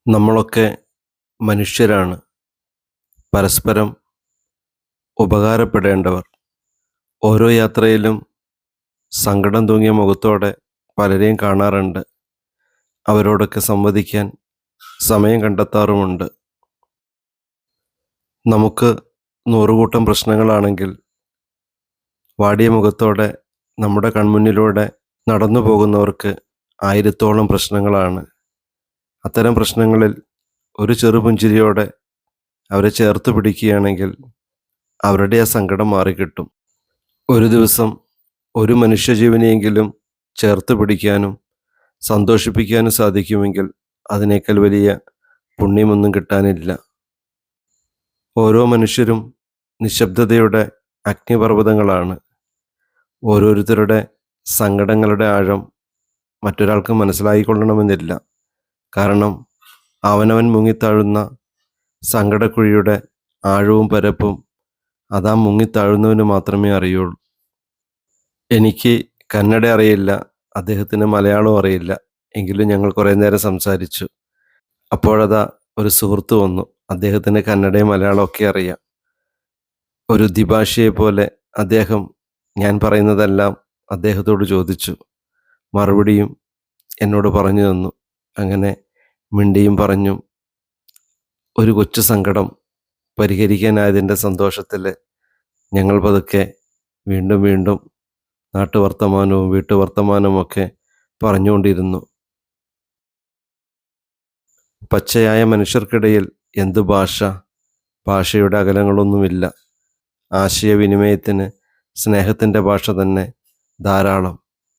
നമ്മളൊക്കെ മനുഷ്യരാണ്, പരസ്പരം ഉപകാരപ്പെടേണ്ടവർ. ഓരോ യാത്രയിലും സങ്കടം തൂങ്ങിയ മുഖത്തോടെ പലരെയും കാണാറുണ്ട്. അവരോടൊക്കെ സംവദിക്കാൻ സമയം കണ്ടെത്താറുമുണ്ട്. നമുക്ക് നൂറുകൂട്ടം പ്രശ്നങ്ങളാണെങ്കിൽ വാടിയ മുഖത്തോടെ നമ്മുടെ കൺമുന്നിലൂടെ നടന്നു പോകുന്നവർക്ക് ആയിരത്തോളം പ്രശ്നങ്ങളാണ്. അത്തരം പ്രശ്നങ്ങളിൽ ഒരു ചെറുപുഞ്ചിരിയോടെ അവരെ ചേർത്ത് പിടിക്കുകയാണെങ്കിൽ അവരുടെ ആ സങ്കടം മാറിക്കിട്ടും. ഒരു ദിവസം ഒരു മനുഷ്യജീവനെയെങ്കിലും ചേർത്ത് പിടിക്കാനും സന്തോഷിപ്പിക്കാനും സാധിക്കുമെങ്കിൽ അതിനേക്കാൾ വലിയ പുണ്യമൊന്നും കിട്ടാനില്ല. ഓരോ മനുഷ്യരും നിശബ്ദതയുടെ അഗ്നിപർവ്വതങ്ങളാണ്. ഓരോരുത്തരുടെ സങ്കടങ്ങളുടെ ആഴം മറ്റൊരാൾക്ക് മനസ്സിലായിക്കൊള്ളണമെന്നില്ല. കാരണം അവനവൻ മുങ്ങിത്താഴുന്ന സങ്കടക്കുഴിയുടെ ആഴവും പരപ്പും അതാ മുങ്ങിത്താഴുന്നവന് മാത്രമേ അറിയുള്ളൂ. എനിക്ക് കന്നഡ അറിയില്ല, അദ്ദേഹത്തിന് മലയാളവും അറിയില്ല. എങ്കിലും ഞങ്ങൾ കുറേ നേരം സംസാരിച്ചു. അപ്പോഴതാ ഒരു സുഹൃത്ത് വന്നു. അദ്ദേഹത്തിന് കന്നഡയും മലയാളവും ഒക്കെ അറിയാം. ഒരു ദ്വിഭാഷിയെ പോലെ അദ്ദേഹം ഞാൻ പറയുന്നതെല്ലാം അദ്ദേഹത്തോട് ചോദിച്ചു. മറുപടിയും എന്നോട് പറഞ്ഞു തന്നു. അങ്ങനെ മിണ്ടിയും പറഞ്ഞും ഒരു കൊച്ചു സങ്കടം പരിഹരിക്കാനായതിൻ്റെ സന്തോഷത്തിൽ ഞങ്ങൾ പതുക്കെ വീണ്ടും വീണ്ടും നാട്ടുവർത്തമാനവും വീട്ടുവർത്തമാനവുമൊക്കെ പറഞ്ഞുകൊണ്ടിരുന്നു. പച്ചയായ മനുഷ്യർക്കിടയിൽ എന്തു ഭാഷ? ഭാഷയുടെ അകലങ്ങളൊന്നുമില്ല. ആശയവിനിമയത്തിന് സ്നേഹത്തിൻ്റെ ഭാഷ തന്നെ ധാരാളം.